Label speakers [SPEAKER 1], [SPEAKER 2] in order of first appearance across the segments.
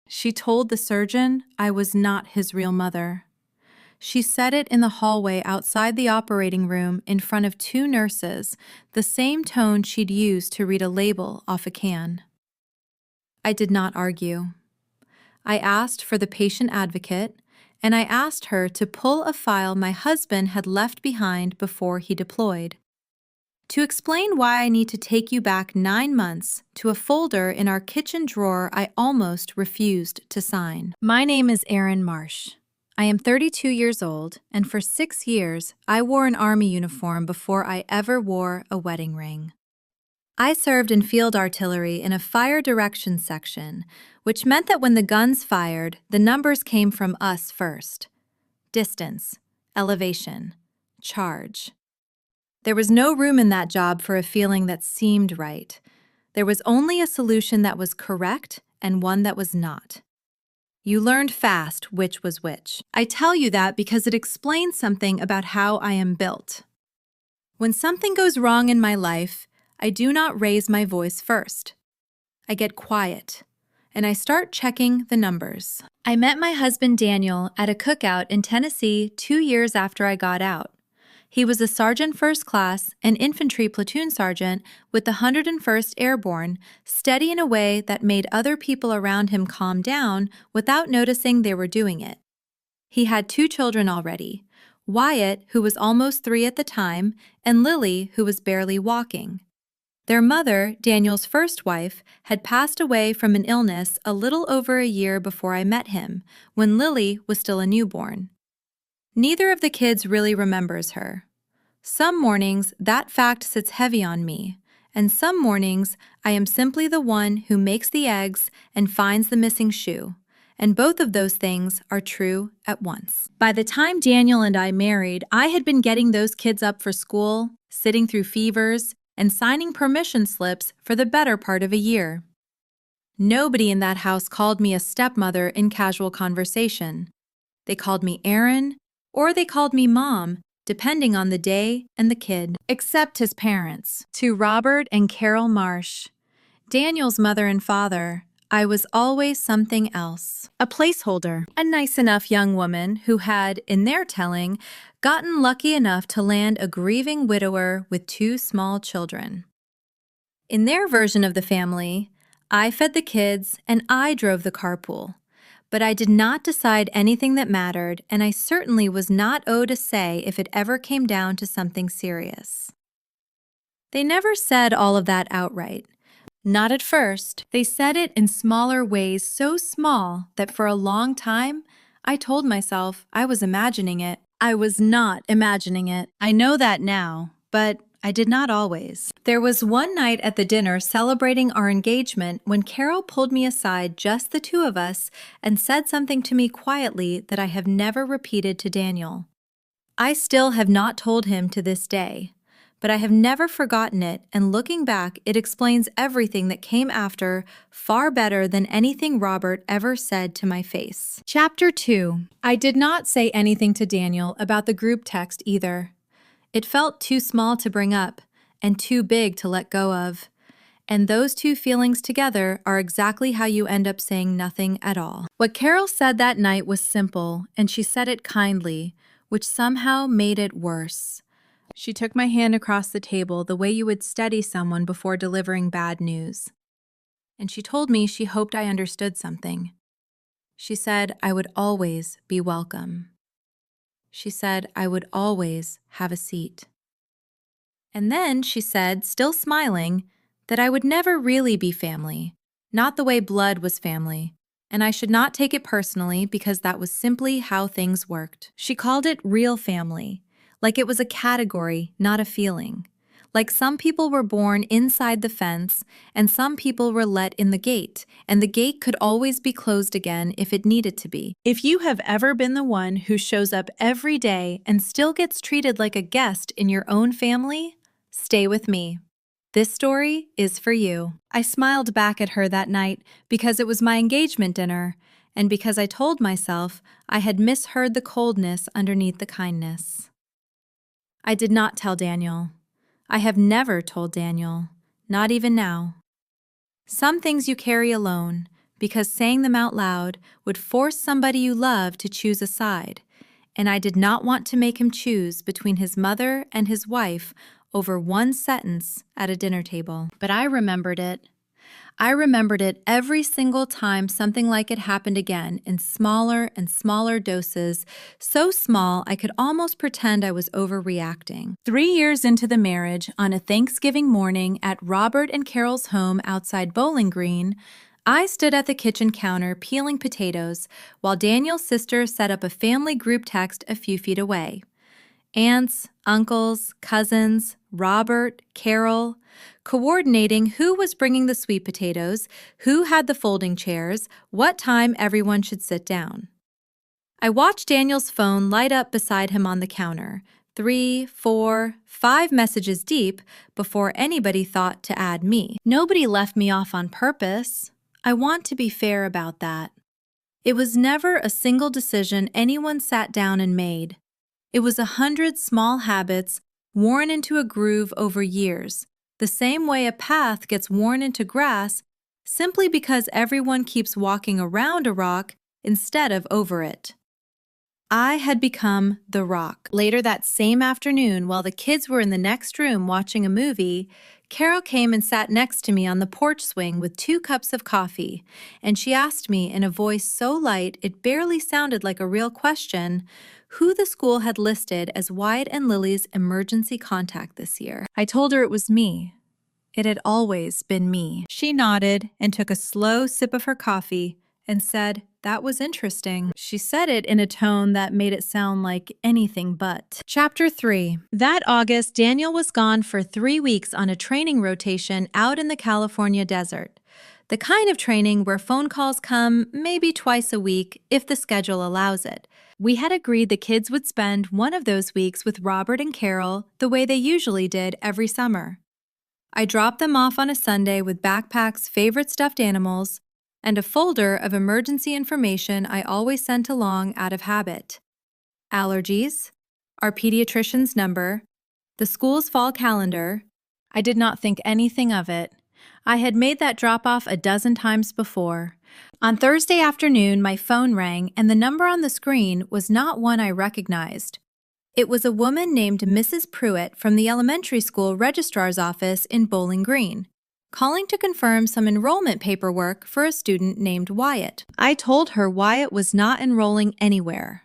[SPEAKER 1] She told the surgeon I was not his real mother. She said it in the hallway outside the operating room in front of two nurses, the same tone she'd used to read a label off a can. I did not argue. I asked for the patient advocate, and I asked her to pull a file my husband had left behind before he deployed. To explain why I need to take you back 9 months to a folder in our kitchen drawer I almost refused to sign. My name is Erin Marsh. I am 32 years old, and for 6 years, I wore an Army uniform before I ever wore a wedding ring. I served in field artillery in a fire directions section, which meant that when the guns fired, the numbers came from us first. Distance, elevation, charge. There was no room in that job for a feeling that seemed right. There was only a solution that was correct and one that was not. You learned fast which was which. I tell you that because it explains something about how I am built. When something goes wrong in my life, I do not raise my voice first. I get quiet, and I start checking the numbers. I met my husband Daniel at a cookout in Tennessee 2 years after I got out. He was a sergeant first class, an infantry platoon sergeant with the 101st Airborne, steady in a way that made other people around him calm down without noticing they were doing it. He had 2 children already, Wyatt, who was almost 3 at the time, and Lily, who was barely walking. Their mother, Daniel's first wife, had passed away from an illness a little over a year before I met him, when Lily was still a newborn. Neither of the kids really remembers her. Some mornings, that fact sits heavy on me, and some mornings, I am simply the one who makes the eggs and finds the missing shoe, and both of those things are true at once. By the time Daniel and I married, I had been getting those kids up for school, sitting through fevers, and signing permission slips for the better part of a year. Nobody in that house called me a stepmother in casual conversation. They called me Erin, or they called me Mom, depending on the day and the kid, except his parents. To Robert and Carol Marsh, Daniel's mother and father, I was always something else. A placeholder, a nice enough young woman who had, in their telling, gotten lucky enough to land a grieving widower with 2 small children. In their version of the family, I fed the kids and I drove the carpool. But I did not decide anything that mattered, and I certainly was not owed a say if it ever came down to something serious. They never said all of that outright. Not at first. They said it in smaller ways, so small that for a long time, I told myself I was imagining it. I was not imagining it. I know that now, but I did not always. There was one night at the dinner celebrating our engagement when Carol pulled me aside, just the 2 of us, and said something to me quietly that I have never repeated to Daniel. I still have not told him to this day, but I have never forgotten it, and looking back, it explains everything that came after far better than anything Robert ever said to my face. Chapter 2. I did not say anything to Daniel about the group text either. It felt too small to bring up, and too big to let go of. And those 2 feelings together are exactly how you end up saying nothing at all. What Carol said that night was simple, and she said it kindly, which somehow made it worse. She took my hand across the table the way you would steady someone before delivering bad news. And she told me she hoped I understood something. She said I would always be welcome. She said I would always have a seat. And then she said, still smiling, that I would never really be family, not the way blood was family, and I should not take it personally because that was simply how things worked. She called it real family, like it was a category, not a feeling. Like some people were born inside the fence, and some people were let in the gate, and the gate could always be closed again if it needed to be. If you have ever been the one who shows up every day and still gets treated like a guest in your own family, stay with me. This story is for you. I smiled back at her that night because it was my engagement dinner, and because I told myself I had misheard the coldness underneath the kindness. I did not tell Daniel. I have never told Daniel, not even now. Some things you carry alone, because saying them out loud would force somebody you love to choose a side, and I did not want to make him choose between his mother and his wife over one sentence at a dinner table. But I remembered it. I remembered it every single time something like it happened again in smaller and smaller doses, so small I could almost pretend I was overreacting. 3 years into the marriage, on a Thanksgiving morning at Robert and Carol's home outside Bowling Green, I stood at the kitchen counter peeling potatoes while Daniel's sister set up a family group text a few feet away. Aunts, uncles, cousins, Robert, Carol, coordinating who was bringing the sweet potatoes, who had the folding chairs, what time everyone should sit down. I watched Daniel's phone light up beside him on the counter, 3, 4, 5 messages deep before anybody thought to add me. Nobody left me off on purpose. I want to be fair about that. It was never a single decision anyone sat down and made. It was 100 small habits worn into a groove over years, the same way a path gets worn into grass simply because everyone keeps walking around a rock instead of over it. I had become the rock. Later that same afternoon, while the kids were in the next room watching a movie, Carol came and sat next to me on the porch swing with 2 cups of coffee, and she asked me in a voice so light it barely sounded like a real question, who the school had listed as Wyatt and Lily's emergency contact this year. I told her it was me. It had always been me. She nodded and took a slow sip of her coffee and said, "That was interesting." She said it in a tone that made it sound like anything but. Chapter 3. That August, Daniel was gone for 3 weeks on a training rotation out in the California desert. The kind of training where phone calls come maybe twice a week if the schedule allows it. We had agreed the kids would spend one of those weeks with Robert and Carol the way they usually did every summer. I dropped them off on a Sunday with backpacks, favorite stuffed animals, and a folder of emergency information I always sent along out of habit. Allergies, our pediatrician's number, the school's fall calendar. I did not think anything of it. I had made that drop-off a dozen times before. On Thursday afternoon, my phone rang, and the number on the screen was not one I recognized. It was a woman named Mrs. Pruitt from the elementary school registrar's office in Bowling Green, calling to confirm some enrollment paperwork for a student named Wyatt. I told her Wyatt was not enrolling anywhere.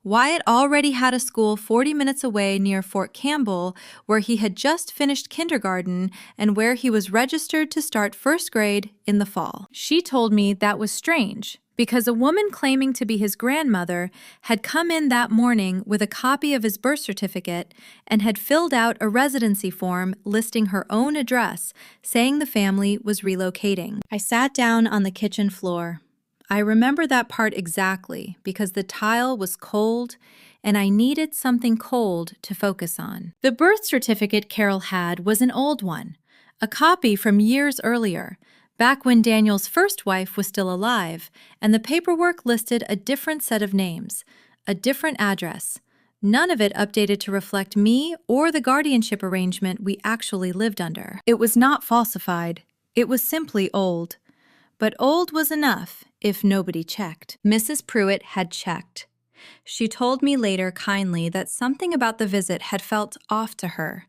[SPEAKER 1] Wyatt already had a school 40 minutes away near Fort Campbell where he had just finished kindergarten and where he was registered to start first grade in the fall. She told me that was strange because a woman claiming to be his grandmother had come in that morning with a copy of his birth certificate and had filled out a residency form listing her own address, saying the family was relocating. I sat down on the kitchen floor. I remember that part exactly because the tile was cold and I needed something cold to focus on. The birth certificate Carol had was an old one, a copy from years earlier, back when Daniel's first wife was still alive, and the paperwork listed a different set of names, a different address, none of it updated to reflect me or the guardianship arrangement we actually lived under. It was not falsified. It was simply old. But old was enough if nobody checked. Mrs. Pruitt had checked. She told me later kindly that something about the visit had felt off to her.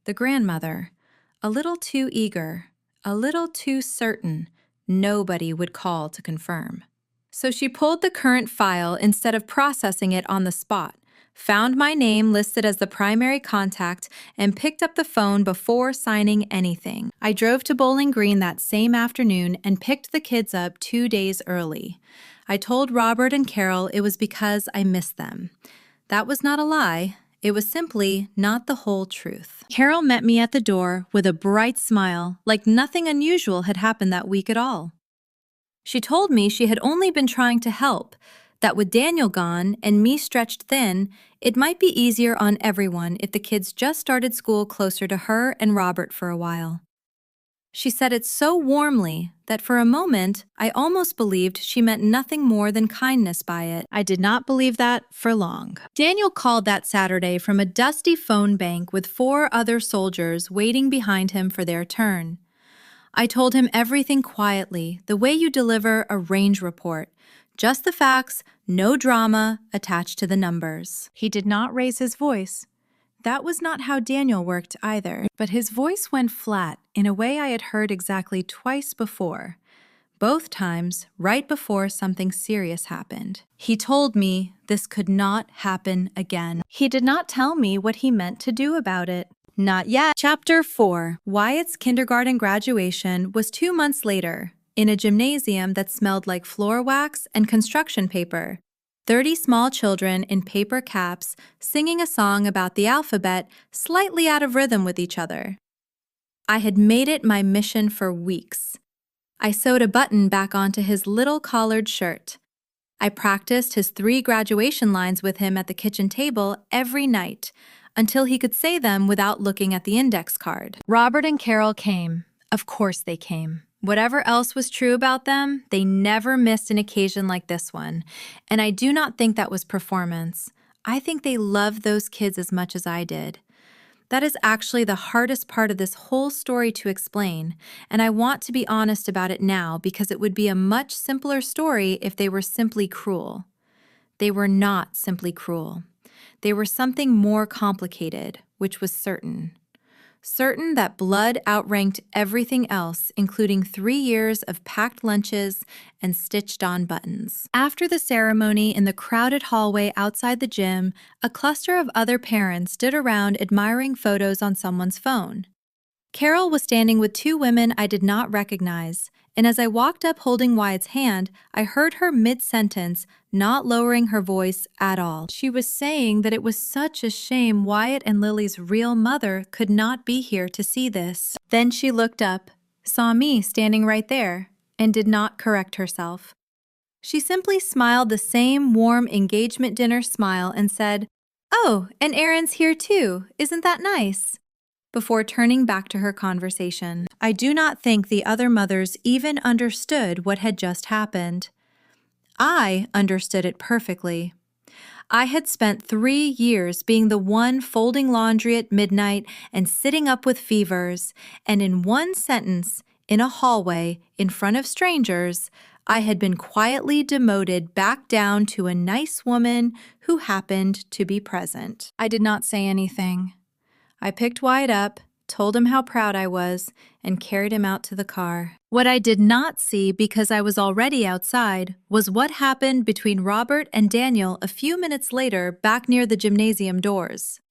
[SPEAKER 1] The grandmother, a little too eager, a little too certain nobody would call to confirm. So she pulled the current file instead of processing it on the spot, found my name listed as the primary contact, and picked up the phone before signing anything. I drove to Bowling Green that same afternoon and picked the kids up 2 days early. I told Robert and Carol it was because I missed them. That was not a lie. It was simply not the whole truth. Carol met me at the door with a bright smile, like nothing unusual had happened that week at all. She told me she had only been trying to help, that with Daniel gone and me stretched thin, it might be easier on everyone if the kids just started school closer to her and Robert for a while. She said it so warmly that for a moment I almost believed she meant nothing more than kindness by it. I did not believe that for long. Daniel called that Saturday from a dusty phone bank with 4 other soldiers waiting behind him for their turn. I told him everything quietly, the way you deliver a range report. Just the facts, no drama attached to the numbers. He did not raise his voice. That was not how Daniel worked either, but his voice went flat in a way I had heard exactly twice before. Both times, right before something serious happened. He told me this could not happen again. He did not tell me what he meant to do about it. Not yet. Chapter 4. Wyatt's kindergarten graduation was 2 months later, in a gymnasium that smelled like floor wax and construction paper. 30 small children in paper caps singing a song about the alphabet slightly out of rhythm with each other. I had made it my mission for weeks. I sewed a button back onto his little collared shirt. I practiced his 3 graduation lines with him at the kitchen table every night, until he could say them without looking at the index card. Robert and Carol came. Of course they came. Whatever else was true about them, they never missed an occasion like this one. And I do not think that was performance. I think they loved those kids as much as I did. That is actually the hardest part of this whole story to explain, and I want to be honest about it now because it would be a much simpler story if they were simply cruel. They were not simply cruel. They were something more complicated, which was certain. Certain that blood outranked everything else, including 3 years of packed lunches and stitched-on buttons. After the ceremony in the crowded hallway outside the gym, a cluster of other parents stood around admiring photos on someone's phone. Carol was standing with 2 women I did not recognize, and as I walked up holding Wyatt's hand, I heard her mid-sentence, not lowering her voice at all. She was saying that it was such a shame Wyatt and Lily's real mother could not be here to see this. Then she looked up, saw me standing right there, and did not correct herself. She simply smiled the same warm engagement dinner smile and said, "Oh, and Aaron's here too. Isn't that nice?" Before turning back to her conversation. I do not think the other mothers even understood what had just happened. I understood it perfectly. I had spent 3 years being the one folding laundry at midnight and sitting up with fevers, and in one sentence, in a hallway, in front of strangers, I had been quietly demoted back down to a nice woman who happened to be present. I did not say anything. I picked Wyatt up, told him how proud I was, and carried him out to the car. What I did not see, because I was already outside, was what happened between Robert and Daniel a few minutes later back near the gymnasium doors.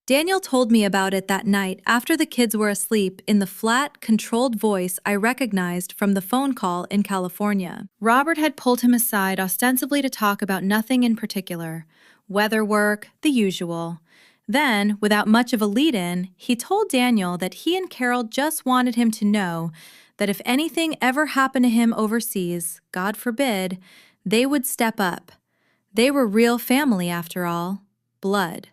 [SPEAKER 1] Daniel told me about it that night after the kids were asleep in the flat, controlled voice I recognized from the phone call in California. Robert had pulled him aside ostensibly to talk about nothing in particular. Weather work, the usual. Then, without much of a lead-in, he told Daniel that he and Carol just wanted him to know that if anything ever happened to him overseas, God forbid, they would step up. They were real family after all. Blood.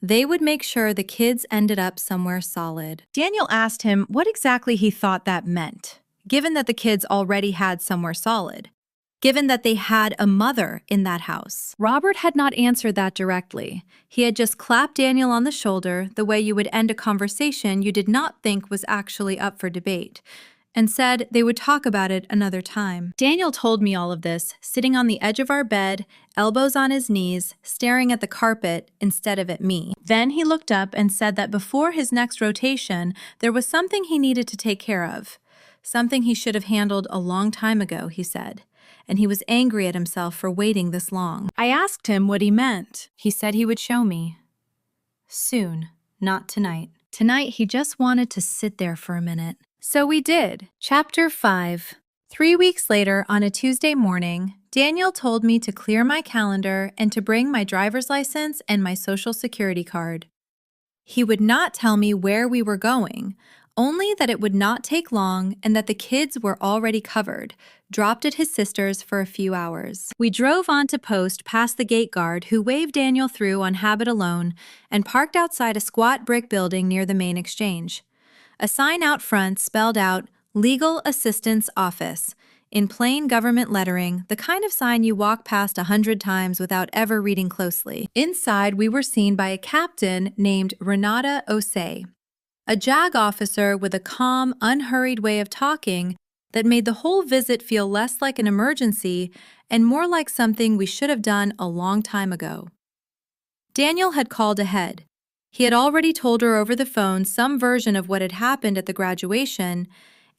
[SPEAKER 1] They would make sure the kids ended up somewhere solid. Daniel asked him what exactly he thought that meant, given that the kids already had somewhere solid. Given that they had a mother in that house. Robert had not answered that directly. He had just clapped Daniel on the shoulder the way you would end a conversation you did not think was actually up for debate, and said they would talk about it another time. Daniel told me all of this, sitting on the edge of our bed, elbows on his knees, staring at the carpet instead of at me. Then he looked up and said that before his next rotation, there was something he needed to take care of. Something he should have handled a long time ago, he said. And he was angry at himself for waiting this long. I asked him what he meant. He said he would show me. Soon, not tonight. Tonight, he just wanted to sit there for a minute. So we did. Chapter 5. 3 weeks later, on a Tuesday morning, Daniel told me to clear my calendar and to bring my driver's license and my social security card. He would not tell me where we were going, only that it would not take long and that the kids were already covered, dropped at his sister's for a few hours. We drove on to post past the gate guard who waved Daniel through on habit alone and parked outside a squat brick building near the main exchange. A sign out front spelled out, Legal Assistance Office, in plain government lettering, the kind of sign you walk past 100 times without ever reading closely. Inside, we were seen by a captain named Renata Osei. A JAG officer with a calm, unhurried way of talking that made the whole visit feel less like an emergency and more like something we should have done a long time ago. Daniel had called ahead. He had already told her over the phone some version of what had happened at the graduation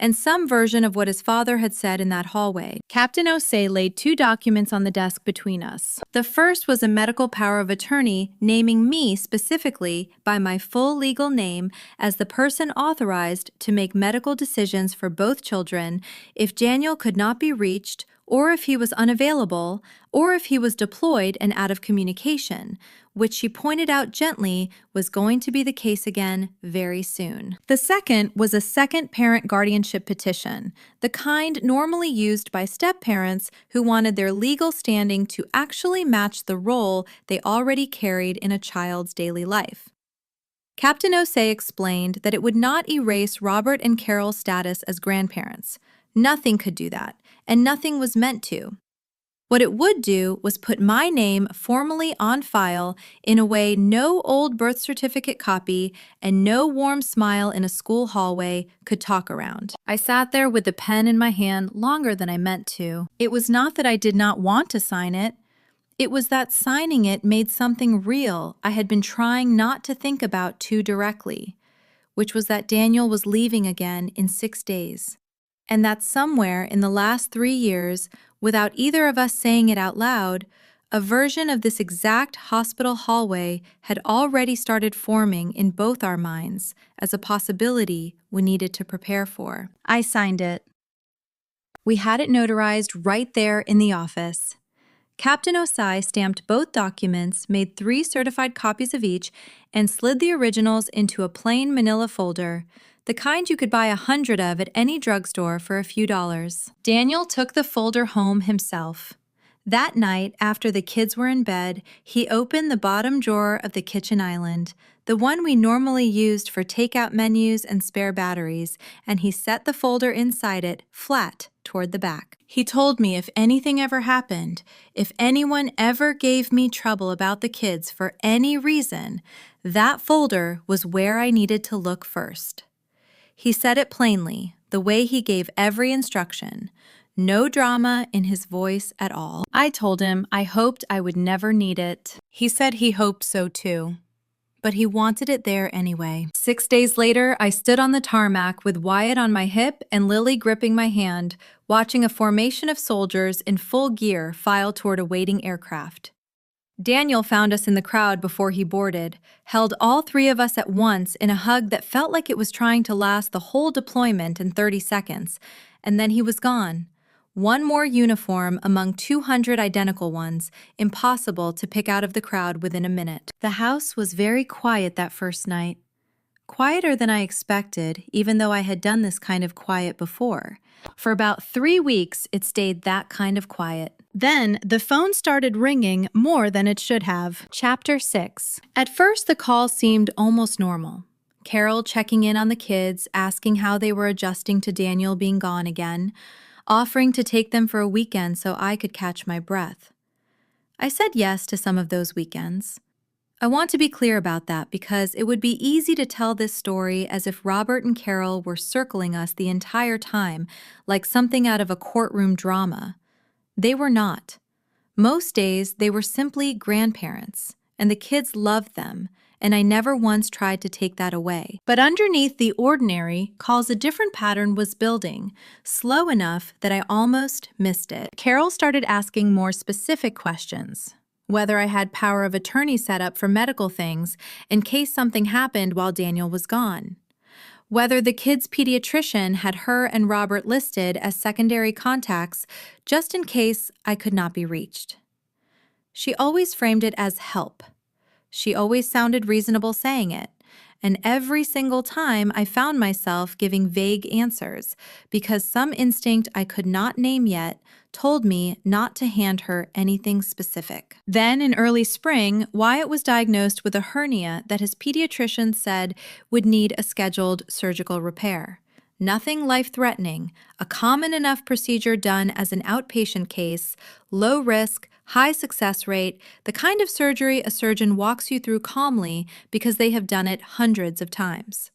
[SPEAKER 1] and some version of what his father had said in that hallway. Captain Osei laid 2 documents on the desk between us. The first was a medical power of attorney naming me specifically by my full legal name as the person authorized to make medical decisions for both children if Daniel could not be reached, or if he was unavailable, or if he was deployed and out of communication, which she pointed out gently was going to be the case again very soon. The second was a second parent guardianship petition, the kind normally used by step-parents who wanted their legal standing to actually match the role they already carried in a child's daily life. Captain Osei explained that it would not erase Robert and Carol's status as grandparents. Nothing could do that, and nothing was meant to. What it would do was put my name formally on file in a way no old birth certificate copy and no warm smile in a school hallway could talk around. I sat there with the pen in my hand longer than I meant to. It was not that I did not want to sign it. It was that signing it made something real I had been trying not to think about too directly, which was that Daniel was leaving again in 6 days. And that somewhere in the last 3 years, without either of us saying it out loud, a version of this exact hospital hallway had already started forming in both our minds as a possibility we needed to prepare for. I signed it. We had it notarized right there in the office. Captain Osei stamped both documents, made 3 certified copies of each, and slid the originals into a plain manila folder, the kind you could buy 100 of at any drugstore for a few dollars. Daniel took the folder home himself. That night, after the kids were in bed, he opened the bottom drawer of the kitchen island, the one we normally used for takeout menus and spare batteries, and he set the folder inside it, flat toward the back. He told me if anything ever happened, if anyone ever gave me trouble about the kids for any reason, that folder was where I needed to look first. He said it plainly, the way he gave every instruction. No drama in his voice at all. I told him I hoped I would never need it. He said he hoped so too. But he wanted it there anyway. 6 days later, I stood on the tarmac with Wyatt on my hip and Lily gripping my hand, watching a formation of soldiers in full gear file toward a waiting aircraft. Daniel found us in the crowd before he boarded, held all 3 of us at once in a hug that felt like it was trying to last the whole deployment in 30 seconds, and then he was gone. One more uniform among 200 identical ones, impossible to pick out of the crowd within a minute. The house was very quiet that first night. Quieter than I expected, even though I had done this kind of quiet before. For about 3 weeks, it stayed that kind of quiet. Then, the phone started ringing more than it should have. Chapter 6. At first, the call seemed almost normal. Carol checking in on the kids, asking how they were adjusting to Daniel being gone again, offering to take them for a weekend so I could catch my breath. I said yes to some of those weekends. I want to be clear about that because it would be easy to tell this story as if Robert and Carol were circling us the entire time, like something out of a courtroom drama. They were not. Most days, they were simply grandparents, and the kids loved them, and I never once tried to take that away. But underneath the ordinary, calls a different pattern was building, slow enough that I almost missed it. Carol started asking more specific questions. Whether I had power of attorney set up for medical things in case something happened while Daniel was gone. Whether the kid's pediatrician had her and Robert listed as secondary contacts just in case I could not be reached. She always framed it as help. She always sounded reasonable saying it, and every single time I found myself giving vague answers because some instinct I could not name yet told me not to hand her anything specific. Then in early spring, Wyatt was diagnosed with a hernia that his pediatrician said would need a scheduled surgical repair. Nothing life-threatening, a common enough procedure done as an outpatient case, low risk, high success rate, the kind of surgery a surgeon walks you through calmly because they have done it hundreds of times.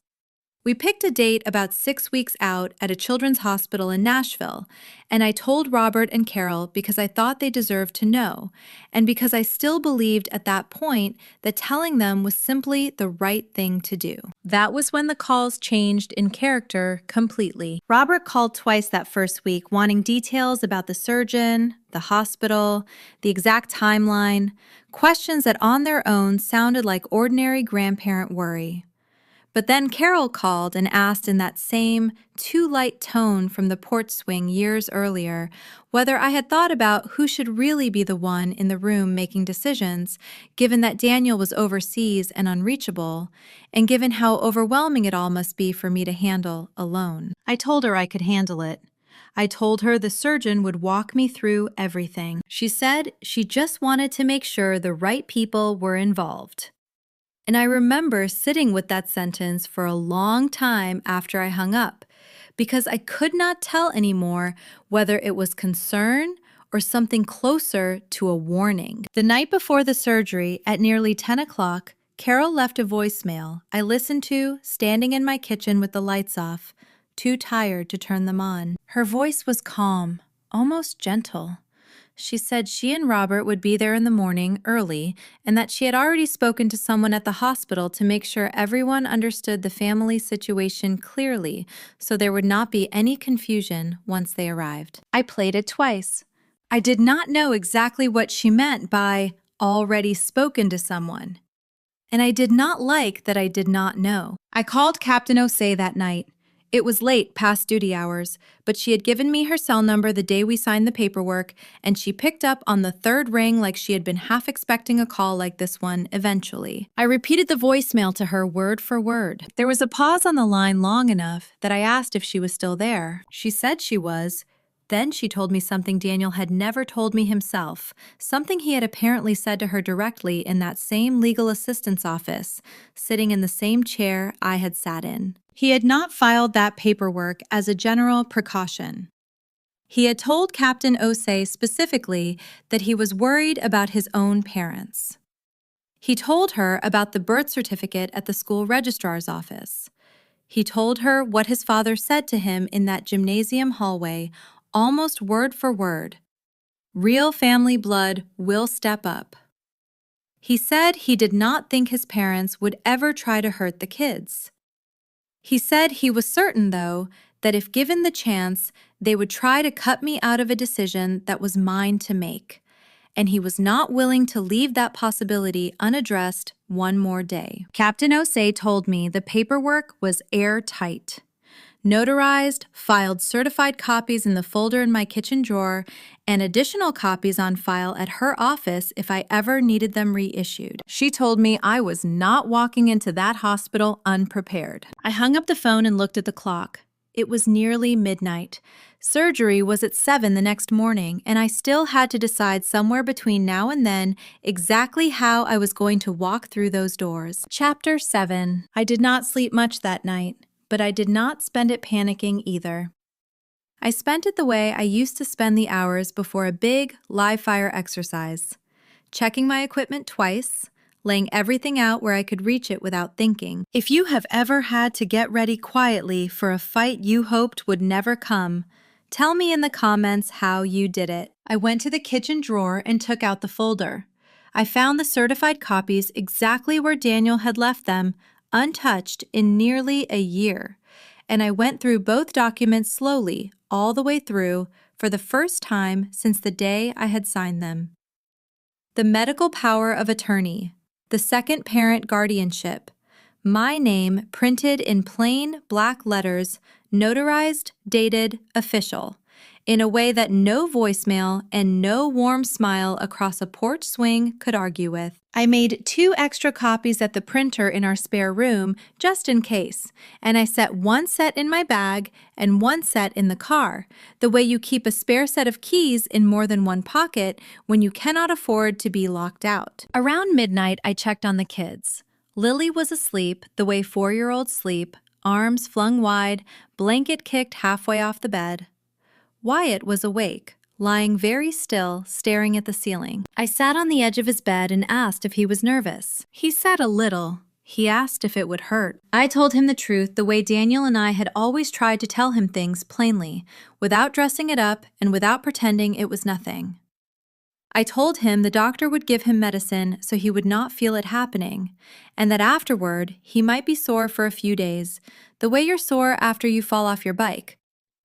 [SPEAKER 1] We picked a date about 6 weeks out at a children's hospital in Nashville, and I told Robert and Carol because I thought they deserved to know, and because I still believed at that point that telling them was simply the right thing to do. That was when the calls changed in character completely. Robert called twice that first week, wanting details about the surgeon, the hospital, the exact timeline, questions that on their own sounded like ordinary grandparent worry. But then Carol called and asked in that same too light tone from the porch swing years earlier whether I had thought about who should really be the one in the room making decisions, given that Daniel was overseas and unreachable, and given how overwhelming it all must be for me to handle alone. I told her I could handle it. I told her the surgeon would walk me through everything. She said she just wanted to make sure the right people were involved. And I remember sitting with that sentence for a long time after I hung up, because I could not tell anymore whether it was concern or something closer to a warning. The night before the surgery, at nearly 10 o'clock, Carol left a voicemail I listened to standing in my kitchen with the lights off, too tired to turn them on. Her voice was calm, almost gentle. She said she and Robert would be there in the morning early and that she had already spoken to someone at the hospital to make sure everyone understood the family situation clearly so there would not be any confusion once they arrived. I played it twice. I did not know exactly what she meant by already spoken to someone. And I did not like that I did not know. I called Captain Osei that night. It was late, past duty hours, but she had given me her cell number the day we signed the paperwork, and she picked up on the third ring like she had been half expecting a call like this one eventually. I repeated the voicemail to her word for word. There was a pause on the line long enough that I asked if she was still there. She said she was. Then she told me something Daniel had never told me himself, something he had apparently said to her directly in that same legal assistance office, sitting in the same chair I had sat in. He had not filed that paperwork as a general precaution. He had told Captain Osei specifically that he was worried about his own parents. He told her about the birth certificate at the school registrar's office. He told her what his father said to him in that gymnasium hallway, almost word for word. Real family blood will step up. He said he did not think his parents would ever try to hurt the kids. He said he was certain, though, that if given the chance, they would try to cut me out of a decision that was mine to make, and he was not willing to leave that possibility unaddressed one more day. Captain Osei told me the paperwork was airtight. Notarized, filed certified copies in the folder in my kitchen drawer, and additional copies on file at her office if I ever needed them reissued. She told me I was not walking into that hospital unprepared. I hung up the phone and looked at the clock. It was nearly midnight. Surgery was at 7 the next morning, and I still had to decide somewhere between now and then exactly how I was going to walk through those doors. Chapter 7. I did not sleep much that night, but I did not spend it panicking either. I spent it the way I used to spend the hours before a big live-fire exercise, checking my equipment twice, laying everything out where I could reach it without thinking. If you have ever had to get ready quietly for a fight you hoped would never come, tell me in the comments how you did it. I went to the kitchen drawer and took out the folder. I found the certified copies exactly where Daniel had left them, untouched in nearly a year, and I went through both documents slowly, all the way through, for the first time since the day I had signed them. The medical power of attorney, the second parent guardianship, my name printed in plain black letters, notarized, dated, official, in a way that no voicemail and no warm smile across a porch swing could argue with. I made 2 extra copies at the printer in our spare room just in case, and I set 1 set in my bag and 1 set in the car, the way you keep a spare set of keys in more than one pocket when you cannot afford to be locked out. Around midnight, I checked on the kids. Lily was asleep the way 4-year-olds sleep, arms flung wide, blanket kicked halfway off the bed. Wyatt was awake, lying very still, staring at the ceiling. I sat on the edge of his bed and asked if he was nervous. He said a little. He asked if it would hurt. I told him the truth the way Daniel and I had always tried to tell him things plainly, without dressing it up and without pretending it was nothing. I told him the doctor would give him medicine so he would not feel it happening, and that afterward he might be sore for a few days, the way you're sore after you fall off your bike,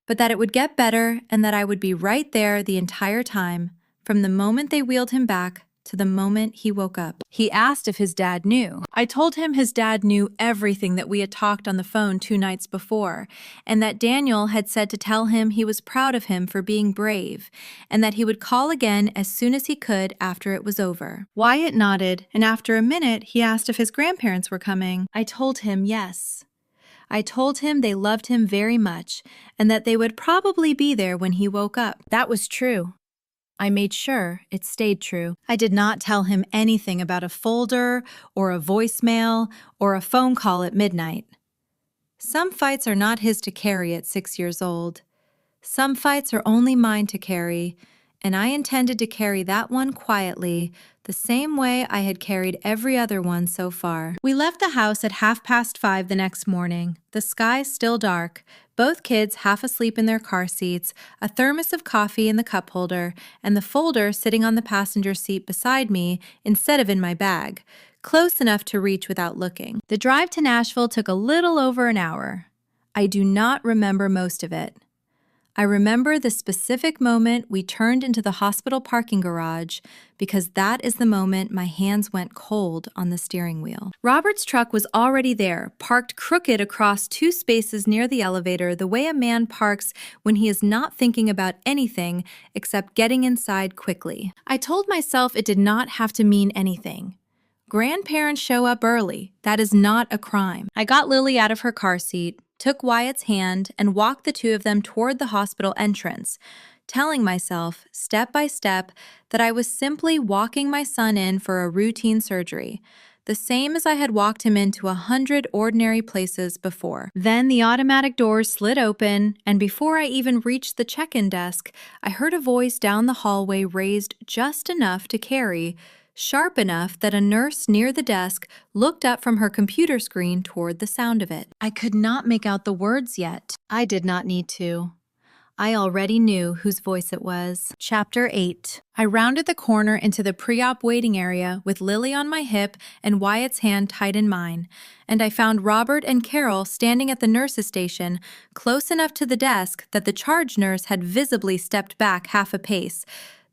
[SPEAKER 1] but that it would get better and that I would be right there the entire time, from the moment they wheeled him back to the moment he woke up. He asked if his dad knew. I told him his dad knew everything that we had talked on the phone 2 nights before, and that Daniel had said to tell him he was proud of him for being brave, and that he would call again as soon as he could after it was over. Wyatt nodded, and after a minute he asked if his grandparents were coming. I told him yes. I told him they loved him very much, and that they would probably be there when he woke up. That was true. I made sure it stayed true. I did not tell him anything about a folder or a voicemail or a phone call at midnight. Some fights are not his to carry at 6 years old. Some fights are only mine to carry, and I intended to carry that one quietly, the same way I had carried every other one so far. We left the house at 5:30 the next morning, the sky still dark, both kids half asleep in their car seats, a thermos of coffee in the cup holder, and the folder sitting on the passenger seat beside me instead of in my bag, close enough to reach without looking. The drive to Nashville took a little over an hour. I do not remember most of it. I remember the specific moment we turned into the hospital parking garage because that is the moment my hands went cold on the steering wheel. Robert's truck was already there, parked crooked across 2 spaces near the elevator the way a man parks when he is not thinking about anything except getting inside quickly. I told myself it did not have to mean anything. Grandparents show up early. That is not a crime. I got Lily out of her car seat, took Wyatt's hand, and walked the 2 of them toward the hospital entrance, telling myself, step by step, that I was simply walking my son in for a routine surgery, the same as I had walked him into 100 ordinary places before. Then the automatic doors slid open, and before I even reached the check-in desk, I heard a voice down the hallway raised just enough to carry, sharp enough that a nurse near the desk looked up from her computer screen toward the sound of it. I could not make out the words yet. I did not need to. I already knew whose voice it was. Chapter 8. I rounded the corner into the pre-op waiting area with Lily on my hip and Wyatt's hand tight in mine, and I found Robert and Carol standing at the nurse's station, close enough to the desk that the charge nurse had visibly stepped back half a pace,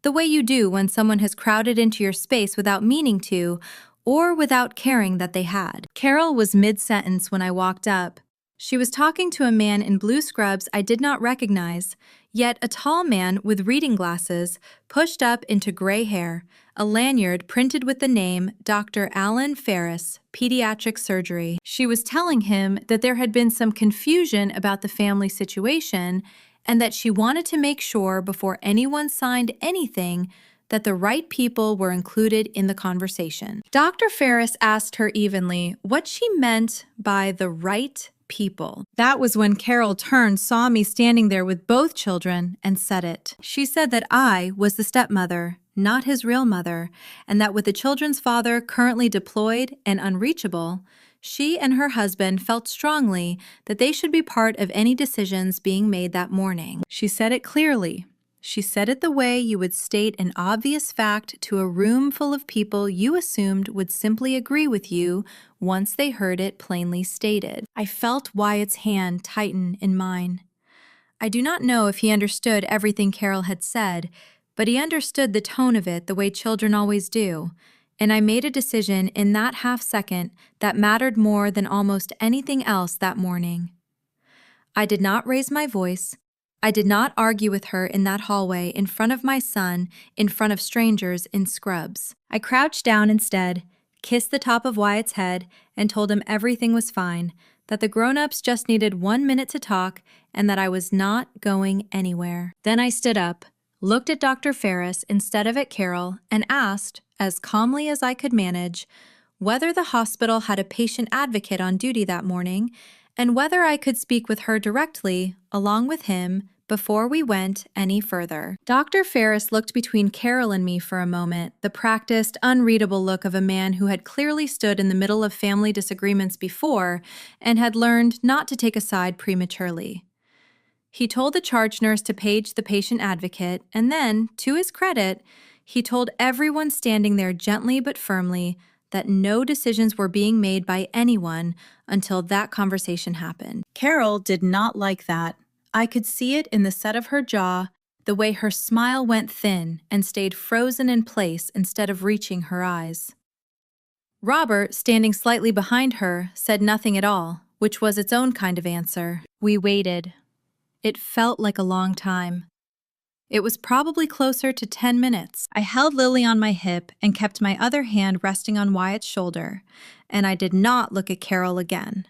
[SPEAKER 1] the way you do when someone has crowded into your space without meaning to, or without caring that they had. Carol was mid-sentence when I walked up. She was talking to a man in blue scrubs I did not recognize, yet a tall man with reading glasses, pushed up into gray hair, a lanyard printed with the name Dr. Alan Ferris, Pediatric Surgery. She was telling him that there had been some confusion about the family situation, and that she wanted to make sure before anyone signed anything that the right people were included in the conversation. Dr. Ferris asked her evenly what she meant by the right people. That was when Carol turned, saw me standing there with both children, and said it. She said that I was the stepmother, not his real mother, and that with the children's father currently deployed and unreachable, she and her husband felt strongly that they should be part of any decisions being made that morning. She said it clearly. She said it the way you would state an obvious fact to a room full of people you assumed would simply agree with you once they heard it plainly stated. I felt Wyatt's hand tighten in mine. I do not know if he understood everything Carol had said, but he understood the tone of it the way children always do, and I made a decision in that half-second that mattered more than almost anything else that morning. I did not raise my voice. I did not argue with her in that hallway in front of my son, in front of strangers in scrubs. I crouched down instead, kissed the top of Wyatt's head, and told him everything was fine, that the grown-ups just needed 1 minute to talk, and that I was not going anywhere. Then I stood up, looked at Dr. Ferris instead of at Carol, and asked, as calmly as I could manage, whether the hospital had a patient advocate on duty that morning, and whether I could speak with her directly, along with him, before we went any further. Dr. Ferris looked between Carol and me for a moment, the practiced, unreadable look of a man who had clearly stood in the middle of family disagreements before and had learned not to take a side prematurely. He told the charge nurse to page the patient advocate, and then, to his credit, he told everyone standing there gently but firmly that no decisions were being made by anyone until that conversation happened. Carol did not like that. I could see it in the set of her jaw, the way her smile went thin and stayed frozen in place instead of reaching her eyes. Robert, standing slightly behind her, said nothing at all, which was its own kind of answer. We waited. It felt like a long time. It was probably closer to 10 minutes. I held Lily on my hip and kept my other hand resting on Wyatt's shoulder, and I did not look at Carol again.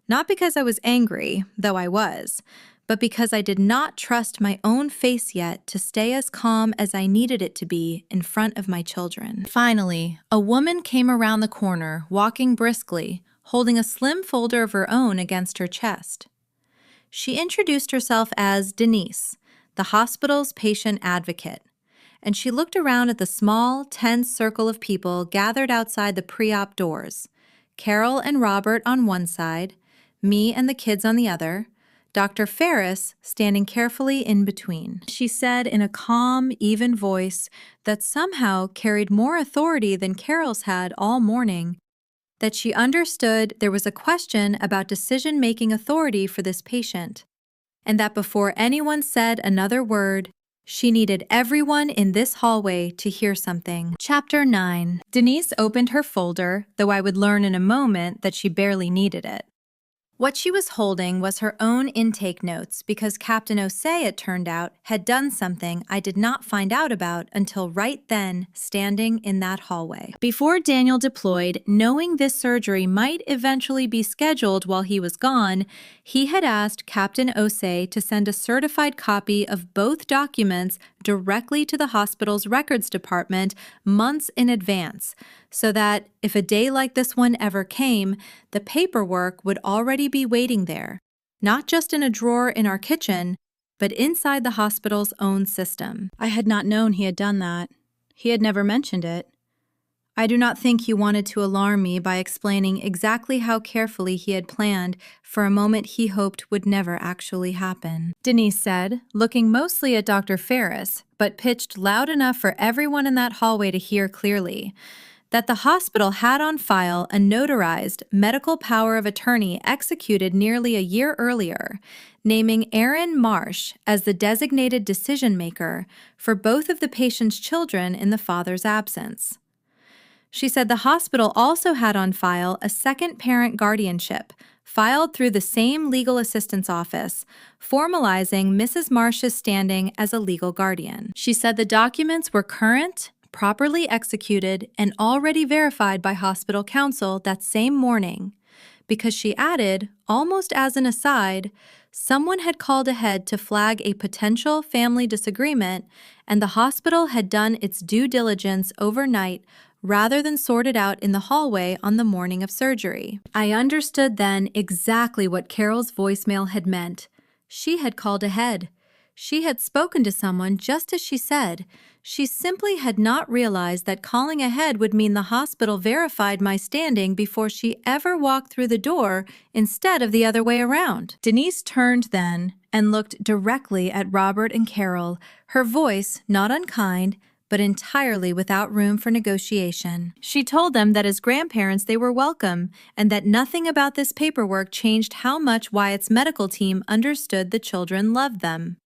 [SPEAKER 1] Not because I was angry, though I was, but because I did not trust my own face yet to stay as calm as I needed it to be in front of my children. Finally, a woman came around the corner, walking briskly, holding a slim folder of her own against her chest. She introduced herself as Denise, the hospital's patient advocate, and she looked around at the small, tense circle of people gathered outside the pre-op doors, Carol and Robert on one side, me and the kids on the other, Dr. Ferris standing carefully in between. She said in a calm, even voice that somehow carried more authority than Carol's had all morning, that she understood there was a question about decision-making authority for this patient, and that before anyone said another word, she needed everyone in this hallway to hear something. Chapter 9. Denise opened her folder, though I would learn in a moment that she barely needed it. What she was holding was her own intake notes because Captain Osei, it turned out, had done something I did not find out about until right then, standing in that hallway. Before Daniel deployed, knowing this surgery might eventually be scheduled while he was gone, he had asked Captain Osei to send a certified copy of both documents directly to the hospital's records department months in advance, so that if a day like this one ever came, the paperwork would already be waiting there, not just in a drawer in our kitchen, but inside the hospital's own system. I had not known he had done that. He had never mentioned it. I do not think he wanted to alarm me by explaining exactly how carefully he had planned for a moment he hoped would never actually happen. Denise said, looking mostly at Dr. Ferris, but pitched loud enough for everyone in that hallway to hear clearly, that the hospital had on file a notarized medical power of attorney executed nearly a year earlier, naming Aaron Marsh as the designated decision-maker for both of the patient's children in the father's absence. She said the hospital also had on file a second parent guardianship, filed through the same legal assistance office, formalizing Mrs. Marsh's standing as a legal guardian. She said the documents were current, properly executed, and already verified by hospital counsel that same morning, because she added, almost as an aside, someone had called ahead to flag a potential family disagreement, and the hospital had done its due diligence overnight rather than sort it out in the hallway on the morning of surgery. I understood then exactly what Carol's voicemail had meant. She had called ahead. She had spoken to someone just as she said. She simply had not realized that calling ahead would mean the hospital verified my standing before she ever walked through the door instead of the other way around. Denise turned then and looked directly at Robert and Carol, her voice not unkind, but entirely without room for negotiation. She told them that as grandparents they were welcome, and that nothing about this paperwork changed how much Wyatt's medical team understood the children loved them.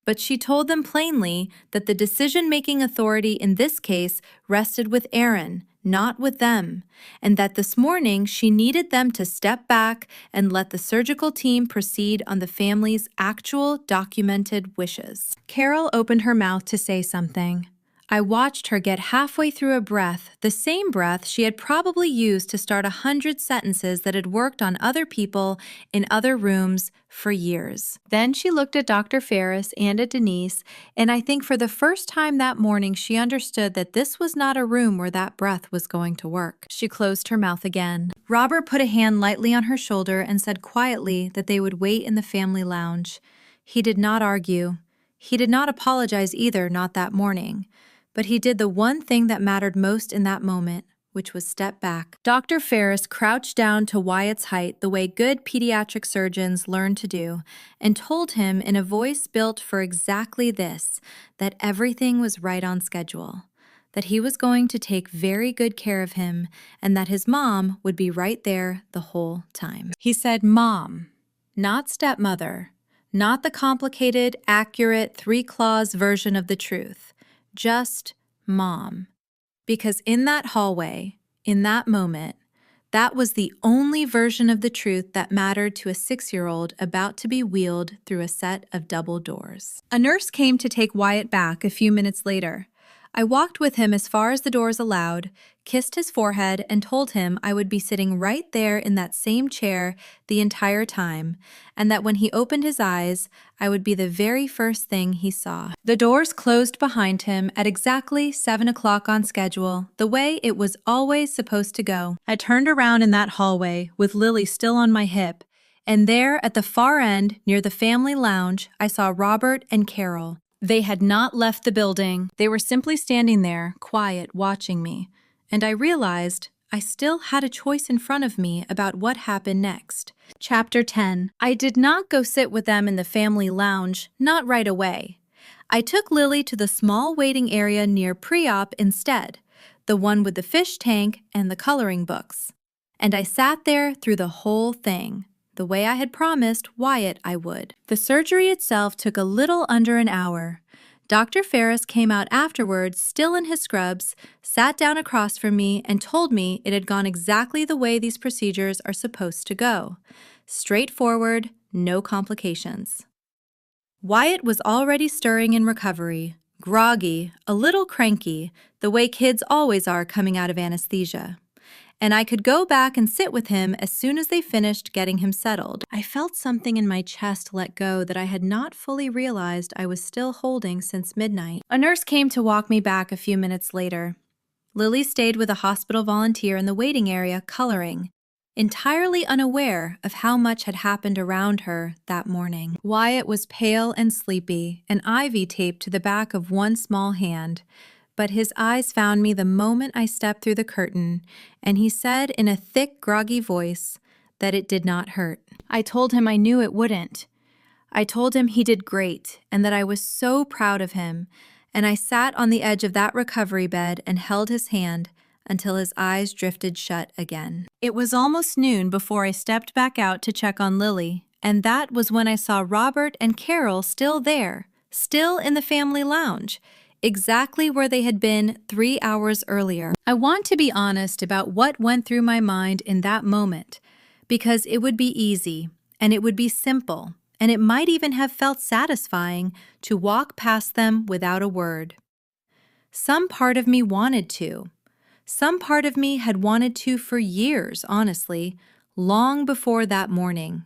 [SPEAKER 1] But she told them plainly that the decision-making authority in this case rested with Aaron, not with them, and that this morning she needed them to step back and let the surgical team proceed on the family's actual documented wishes. Carol opened her mouth to say something. I watched her get halfway through a breath, the same breath she had probably used to start 100 sentences that had worked on other people in other rooms for years. Then she looked at Dr. Ferris and at Denise, and I think for the first time that morning she understood that this was not a room where that breath was going to work. She closed her mouth again. Robert put a hand lightly on her shoulder and said quietly that they would wait in the family lounge. He did not argue. He did not apologize either, not that morning. But he did the one thing that mattered most in that moment, which was step back. Dr. Ferris crouched down to Wyatt's height the way good pediatric surgeons learn to do, and told him in a voice built for exactly this, that everything was right on schedule, that he was going to take very good care of him, and that his mom would be right there the whole time. He said mom, not stepmother, not the complicated, accurate, three-clause version of the truth, just mom. Because in that hallway, in that moment, that was the only version of the truth that mattered to a 6-year-old about to be wheeled through a set of double doors. A nurse came to take Wyatt back a few minutes later. I walked with him as far as the doors allowed, kissed his forehead, and told him I would be sitting right there in that same chair the entire time, and that when he opened his eyes, I would be the very first thing he saw. The doors closed behind him at exactly 7 o'clock on schedule, the way it was always supposed to go. I turned around in that hallway, with Lily still on my hip, and there at the far end, near the family lounge, I saw Robert and Carol. They had not left the building. They were simply standing there, quiet, watching me. And I realized I still had a choice in front of me about what happened next. Chapter 10. I did not go sit with them in the family lounge, not right away. I took Lily to the small waiting area near pre-op instead, the one with the fish tank and the coloring books. And I sat there through the whole thing, the way I had promised Wyatt I would. The surgery itself took a little under an hour. Dr. Ferris came out afterwards, still in his scrubs, sat down across from me, and told me it had gone exactly the way these procedures are supposed to go. Straightforward, no complications. Wyatt was already stirring in recovery, groggy, a little cranky, the way kids always are coming out of anesthesia. And I could go back and sit with him as soon as they finished getting him settled. I felt something in my chest let go that I had not fully realized I was still holding since midnight. A nurse came to walk me back a few minutes later. Lily stayed with a hospital volunteer in the waiting area coloring, entirely unaware of how much had happened around her that morning. Wyatt was pale and sleepy, an ivy taped to the back of one small hand. But his eyes found me the moment I stepped through the curtain, and he said in a thick, groggy voice that it did not hurt. I told him I knew it wouldn't. I told him he did great, and that I was so proud of him, and I sat on the edge of that recovery bed and held his hand until his eyes drifted shut again. It was almost noon before I stepped back out to check on Lily, and that was when I saw Robert and Carol still there, still in the family lounge, exactly where they had been 3 hours earlier. I want to be honest about what went through my mind in that moment, because it would be easy, and it would be simple, and it might even have felt satisfying to walk past them without a word. Some part of me wanted to. Some part of me had wanted to for years, honestly, long before that morning.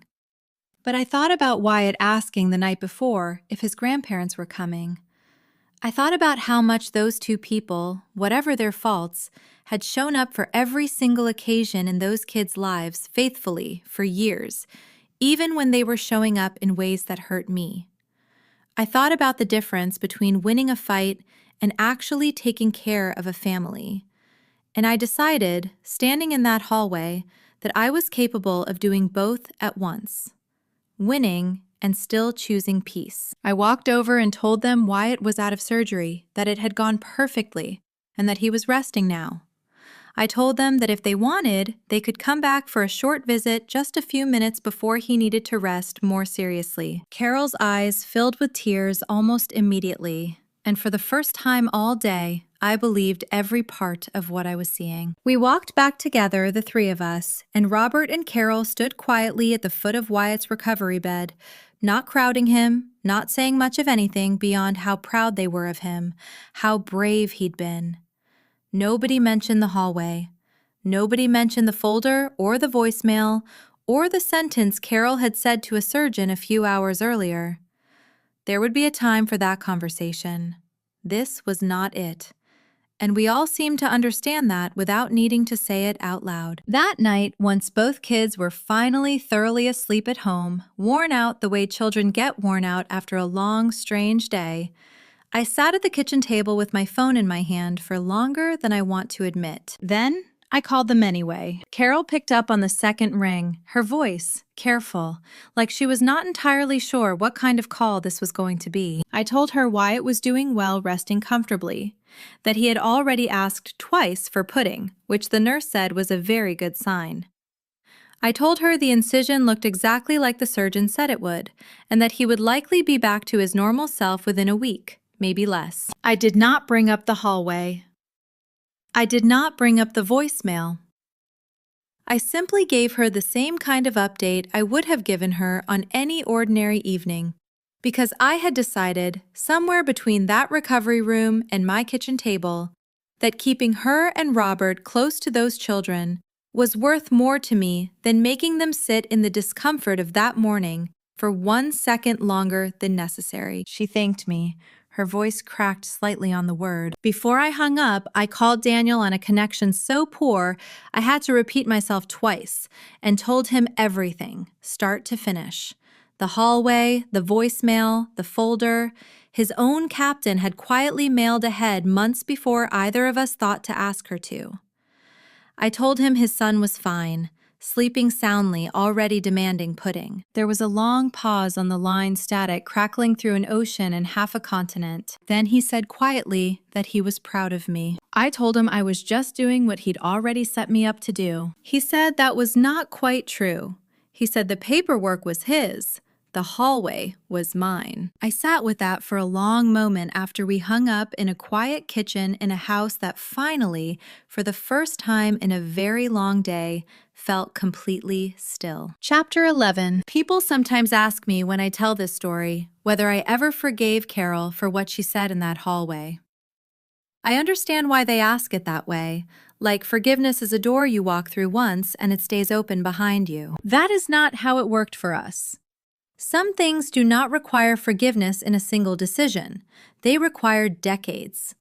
[SPEAKER 1] But I thought about Wyatt asking the night before if his grandparents were coming. I thought about how much those two people, whatever their faults, had shown up for every single occasion in those kids' lives faithfully for years, even when they were showing up in ways that hurt me. I thought about the difference between winning a fight and actually taking care of a family. And I decided, standing in that hallway, that I was capable of doing both at once, winning and still choosing peace. I walked over and told them Wyatt was out of surgery, that it had gone perfectly, and that he was resting now. I told them that if they wanted, they could come back for a short visit just a few minutes before he needed to rest more seriously. Carol's eyes filled with tears almost immediately, and for the first time all day, I believed every part of what I was seeing. We walked back together, the three of us, and Robert and Carol stood quietly at the foot of Wyatt's recovery bed, not crowding him, not saying much of anything beyond how proud they were of him, how brave he'd been. Nobody mentioned the hallway. Nobody mentioned the folder or the voicemail or the sentence Carol had said to a surgeon a few hours earlier. There would be a time for that conversation. This was not it. and we all seemed to understand that without needing to say it out loud. That night, once both kids were finally thoroughly asleep at home, worn out the way children get worn out after a long, strange day, I sat at the kitchen table with my phone in my hand for longer than I want to admit. Then, I called them anyway. Carol picked up on the second ring, her voice careful, like she was not entirely sure what kind of call this was going to be. I told her Wyatt was doing well resting comfortably, that he had already asked twice for pudding, which the nurse said was a very good sign. I told her the incision looked exactly like the surgeon said it would, and that he would likely be back to his normal self within a week, maybe less. I did not bring up the hallway. I did not bring up the voicemail. I simply gave her the same kind of update I would have given her on any ordinary evening, because I had decided, somewhere between that recovery room and my kitchen table, that keeping her and Robert close to those children was worth more to me than making them sit in the discomfort of that morning for 1 second longer than necessary. She thanked me. Her voice cracked slightly on the word. Before I hung up, I called Daniel on a connection so poor I had to repeat myself twice and told him everything, start to finish. The hallway, the voicemail, the folder. His own captain had quietly mailed ahead months before either of us thought to ask her to. I told him his son was fine, sleeping soundly, already demanding pudding. There was a long pause on the line static crackling through an ocean and half a continent. Then he said quietly that he was proud of me. I told him I was just doing what he'd already set me up to do. He said that was not quite true. He said the paperwork was his. The hallway was mine. I sat with that for a long moment after we hung up in a quiet kitchen in a house that finally, for the first time in a very long day, felt completely still. Chapter 11. People sometimes ask me when I tell this story whether I ever forgave Carol for what she said in that hallway. I understand why they ask it that way, like forgiveness is a door you walk through once and it stays open behind you. That is not how it worked for us. Some things do not require forgiveness in a single decision. They require decades.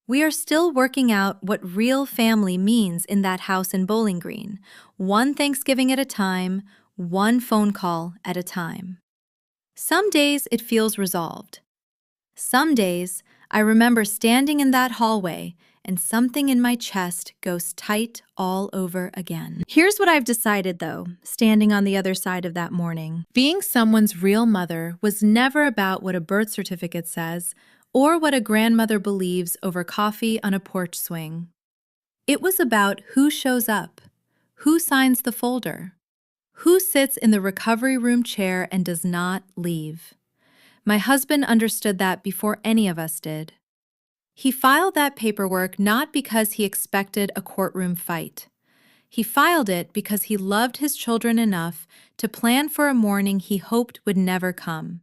[SPEAKER 1] We are still working out what real family means in that house in Bowling Green, one Thanksgiving at a time, one phone call at a time. Some days it feels resolved. Some days I remember standing in that hallway and something in my chest goes tight all over again. Here's what I've decided, though, standing on the other side of that morning. Being someone's real mother was never about what a birth certificate says or what a grandmother believes over coffee on a porch swing. It was about who shows up, who signs the folder, who sits in the recovery room chair and does not leave. My husband understood that before any of us did. He filed that paperwork not because he expected a courtroom fight. He filed it because he loved his children enough to plan for a morning he hoped would never come.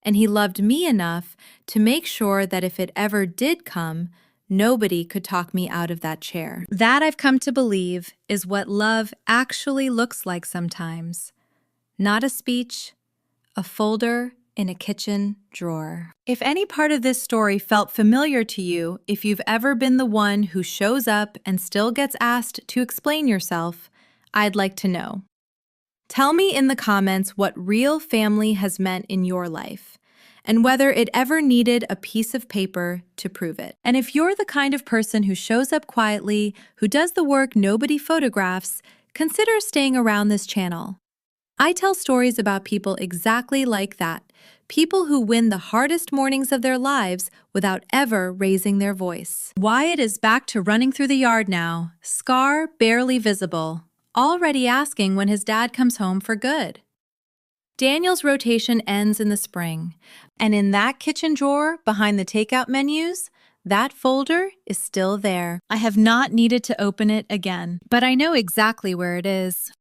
[SPEAKER 1] And he loved me enough to make sure that if it ever did come, nobody could talk me out of that chair. That, I've come to believe, is what love actually looks like sometimes. Not a speech, a folder in a kitchen drawer. If any part of this story felt familiar to you, if you've ever been the one who shows up and still gets asked to explain yourself, I'd like to know. Tell me in the comments what real family has meant in your life, and whether it ever needed a piece of paper to prove it. And if you're the kind of person who shows up quietly, who does the work nobody photographs, consider staying around this channel. I tell stories about people exactly like that, people who win the hardest mornings of their lives without ever raising their voice. Wyatt is back to running through the yard now, scar barely visible, already asking when his dad comes home for good. Daniel's rotation ends in the spring, and in that kitchen drawer behind the takeout menus, that folder is still there. I have not needed to open it again, but I know exactly where it is.